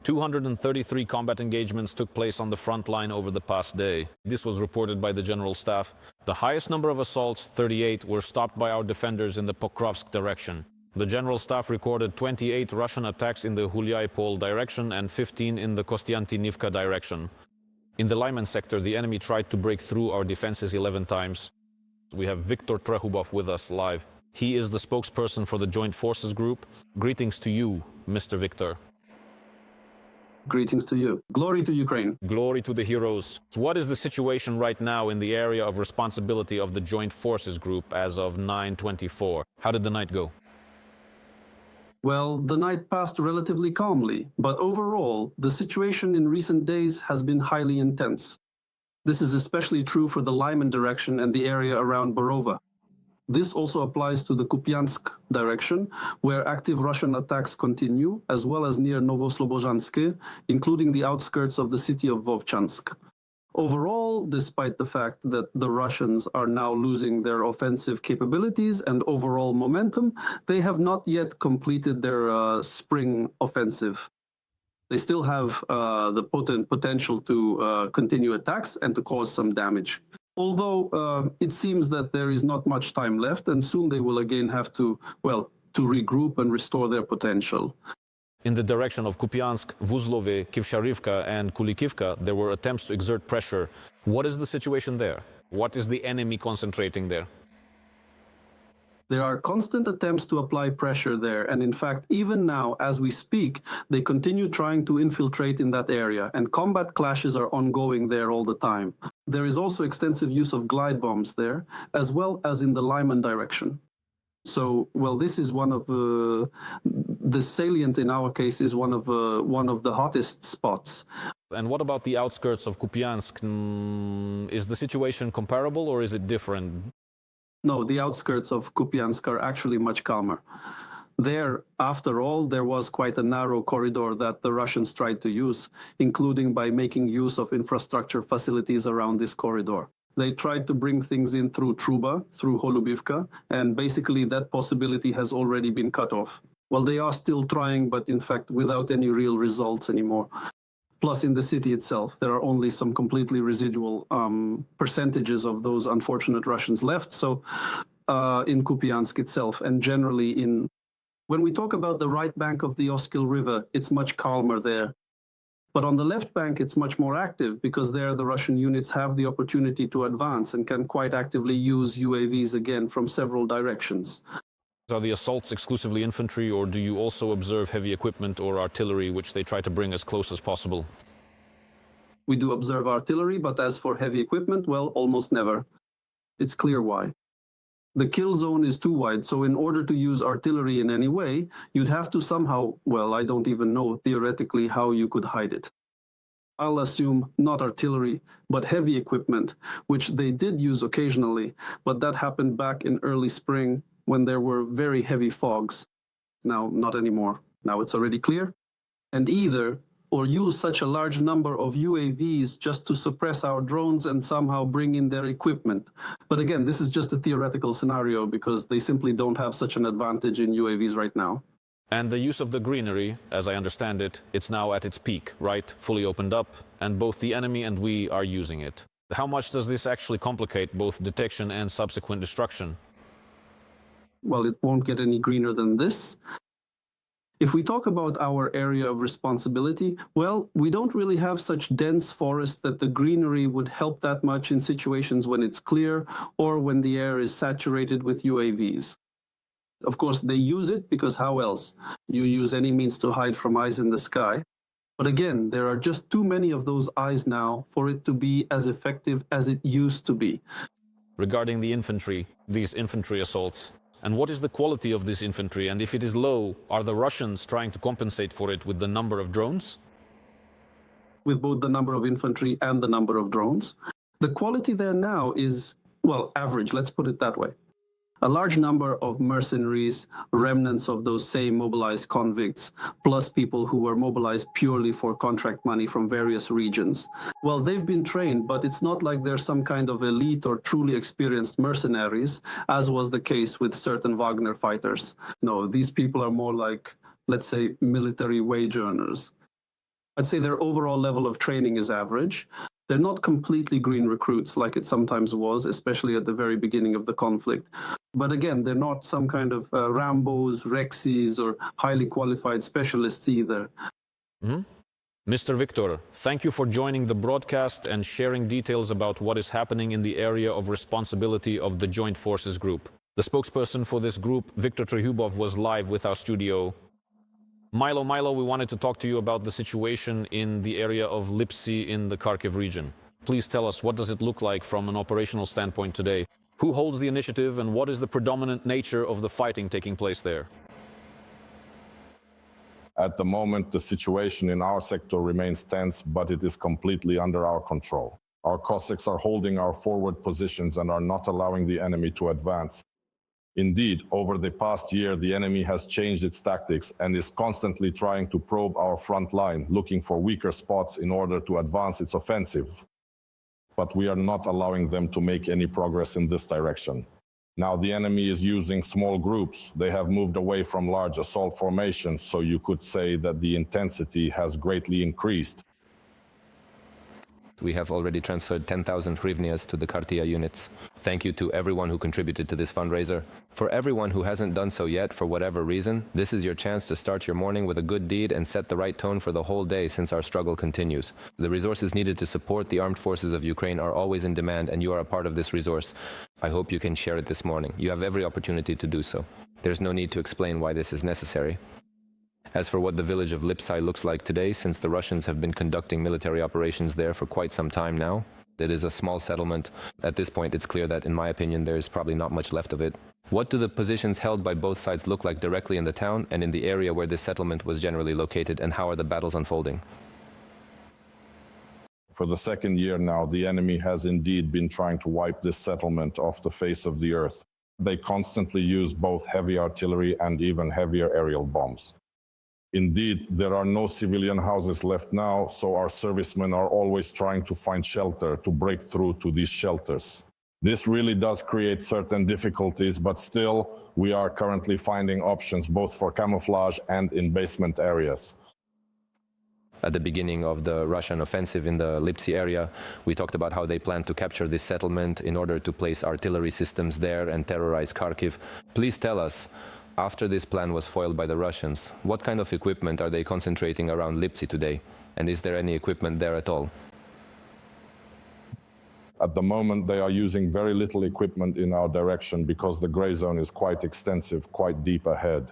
233 combat engagements took place on the front line over the past day. This was reported by the General Staff. The highest number of assaults, 38, were stopped by our defenders in the Pokrovsk direction. The General Staff recorded 28 Russian attacks in the Hulyai-Pol direction and 15 in the Kostiantynivka direction. In the Lyman sector, the enemy tried to break through our defenses 11 times. We have Viktor Trehubov with us live. He is the spokesperson for the Joint Forces Group. Greetings to you, Mr. Viktor. Greetings to you. Glory to Ukraine. Glory to the heroes. So what is the situation right now in the area of responsibility of the Joint Forces Group as of 9/24? How did the night go? Well, the night passed relatively calmly, but overall, the situation in recent days has been highly intense. This is especially true for the Lyman direction and the area around Borova. This also applies to the Kupiansk direction, where active Russian attacks continue, as well as near Novoslobojansk, including the outskirts of the city of Vovchansk. Overall, despite the fact that the Russians are now losing their offensive capabilities and overall momentum, they have not yet completed their spring offensive. They still have the potential to continue attacks and to cause some damage. Although it seems that there is not much time left, and soon they will again have to, well, to regroup and restore their potential. In the direction of Kupiansk, Vuzlove, Kivsharivka, and Kulikivka, there were attempts to exert pressure. What is the situation there? What is the enemy concentrating there? There are constant attempts to apply pressure there, and in fact, even now, as we speak, they continue trying to infiltrate in that area, and combat clashes are ongoing there all the time. There is also extensive use of glide bombs there, as well as in the Lyman direction. So, well, this is one of the salient in our case is one of the hottest spots. And what about the outskirts of Kupiansk? Is the situation comparable or is it different? No, the outskirts of Kupiansk are actually much calmer. There, after all, there was quite a narrow corridor that the Russians tried to use, including by making use of infrastructure facilities around this corridor. They tried to bring things in through Truba, through Holubivka, and basically that possibility has already been cut off. Well, they are still trying, but in fact, without any real results anymore. Plus, in the city itself, there are only some completely residual percentages of those unfortunate Russians left. So in Kupiansk itself, and generally when we talk about the right bank of the Oskil River, it's much calmer there. But on the left bank, it's much more active because there the Russian units have the opportunity to advance and can quite actively use UAVs again from several directions. Are the assaults exclusively infantry, or do you also observe heavy equipment or artillery, which they try to bring as close as possible? We do observe artillery, but as for heavy equipment, well, almost never. It's clear why. The kill zone is too wide, so in order to use artillery in any way, you'd have to somehow, well, I don't even know theoretically how you could hide it. I'll assume not artillery, but heavy equipment, which they did use occasionally, but that happened back in early spring when there were very heavy fogs. Now, not anymore. Now it's already clear. And either or use such a large number of UAVs just to suppress our drones and somehow bring in their equipment. But again, this is just a theoretical scenario because they simply don't have such an advantage in UAVs right now. And the use of the greenery, as I understand it, it's now at its peak, right? Fully opened up, and both the enemy and we are using it. How much does this actually complicate both detection and subsequent destruction? Well, it won't get any greener than this. If we talk about our area of responsibility, well, we don't really have such dense forests that the greenery would help that much in situations when it's clear or when the air is saturated with UAVs. Of course, they use it because how else? You use any means to hide from eyes in the sky. But again, there are just too many of those eyes now for it to be as effective as it used to be. Regarding the infantry, these infantry assaults, and what is the quality of this infantry? And if it is low, are the Russians trying to compensate for it with the number of drones? With both the number of infantry and the number of drones. The quality there now is, well, average, let's put it that way. A large number of mercenaries, remnants of those same mobilized convicts, plus people who were mobilized purely for contract money from various regions. Well, they've been trained, but it's not like they're some kind of elite or truly experienced mercenaries, as was the case with certain Wagner fighters. No, these people are more like, let's say, military wage earners. I'd say their overall level of training is average. They're not completely green recruits like it sometimes was, especially at the very beginning of the conflict. But again, they're not some kind of Rambos, Rexys, or highly qualified specialists either. Mr. Victor, thank you for joining the broadcast and sharing details about what is happening in the area of responsibility of the Joint Forces Group. The spokesperson for this group, Viktor Trehubov, was live with our studio. Milo, we wanted to talk to you about the situation in the area of Lipsy in the Kharkiv region. Please tell us, what does it look like from an operational standpoint today? Who holds the initiative and what is the predominant nature of the fighting taking place there? At the moment, the situation in our sector remains tense, but it is completely under our control. Our Cossacks are holding our forward positions and are not allowing the enemy to advance. Indeed, over the past year, the enemy has changed its tactics and is constantly trying to probe our front line, looking for weaker spots in order to advance its offensive. But we are not allowing them to make any progress in this direction. Now the enemy is using small groups. They have moved away from large assault formations, so you could say that the intensity has greatly increased. We have already transferred 10,000 hryvnias to the Kartia units. Thank you to everyone who contributed to this fundraiser. For everyone who hasn't done so yet, for whatever reason, this is your chance to start your morning with a good deed and set the right tone for the whole day since our struggle continues. The resources needed to support the armed forces of Ukraine are always in demand, and you are a part of this resource. I hope you can share it this morning. You have every opportunity to do so. There's no need to explain why this is necessary. As for what the village of Lipsy looks like today, since the Russians have been conducting military operations there for quite some time now, it is a small settlement. At this point, it's clear that, in my opinion, there's probably not much left of it. What do the positions held by both sides look like directly in the town and in the area where this settlement was generally located, and how are the battles unfolding? For the second year now, the enemy has indeed been trying to wipe this settlement off the face of the earth. They constantly use both heavy artillery and even heavier aerial bombs. Indeed, there are no civilian houses left now, so our servicemen are always trying to find shelter, to break through to these shelters. This really does create certain difficulties, but still, we are currently finding options both for camouflage and in basement areas. At the beginning of the Russian offensive in the Lipsy area, we talked about how they plan to capture this settlement in order to place artillery systems there and terrorize Kharkiv. Please tell us, after this plan was foiled by the Russians, what kind of equipment are they concentrating around Lipsy today? And is there any equipment there at all? At the moment, they are using very little equipment in our direction because the gray zone is quite extensive, quite deep ahead.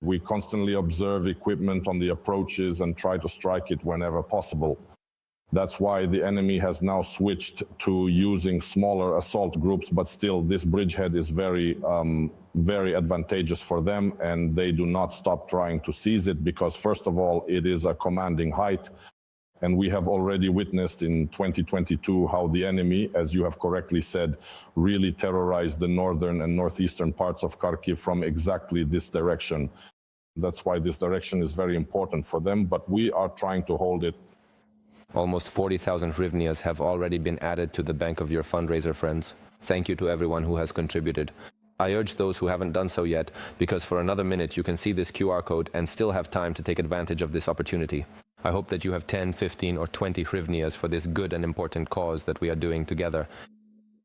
We constantly observe equipment on the approaches and try to strike it whenever possible. That's why the enemy has now switched to using smaller assault groups, but still this bridgehead is very advantageous for them, and they do not stop trying to seize it because, first of all, it is a commanding height, and we have already witnessed in 2022 how the enemy, as you have correctly said, really terrorized the northern and northeastern parts of Kharkiv from exactly this direction. That's why this direction is very important for them, but we are trying to hold it. Almost 40,000 hryvnias have already been added to the bank of your fundraiser, friends. Thank you to everyone who has contributed. I urge those who haven't done so yet, because for another minute you can see this QR code and still have time to take advantage of this opportunity. I hope that you have 10, 15 or 20 hryvnias for this good and important cause that we are doing together.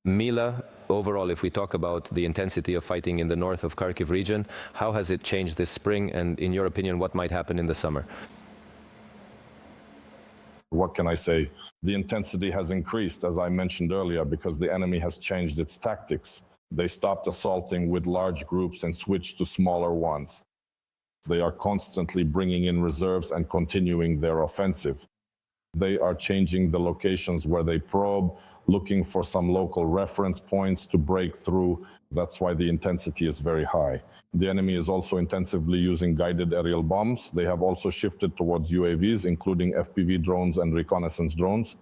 Mila, overall, if we talk about the intensity of fighting in the north of Kharkiv region, how has it changed this spring, and in your opinion, what might happen in the summer? What can I say? The intensity has increased, as I mentioned earlier, because the enemy has changed its tactics. They stopped assaulting with large groups and switched to smaller ones. They are constantly bringing in reserves and continuing their offensive. They are changing the locations where they probe, looking for some local reference points to break through. That's why the intensity is very high. The enemy is also intensively using guided aerial bombs. They have also shifted towards UAVs, including FPV drones and reconnaissance drones.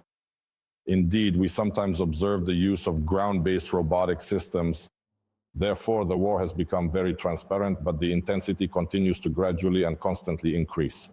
Indeed, we sometimes observe the use of ground-based robotic systems. Therefore, the war has become very transparent, but the intensity continues to gradually and constantly increase.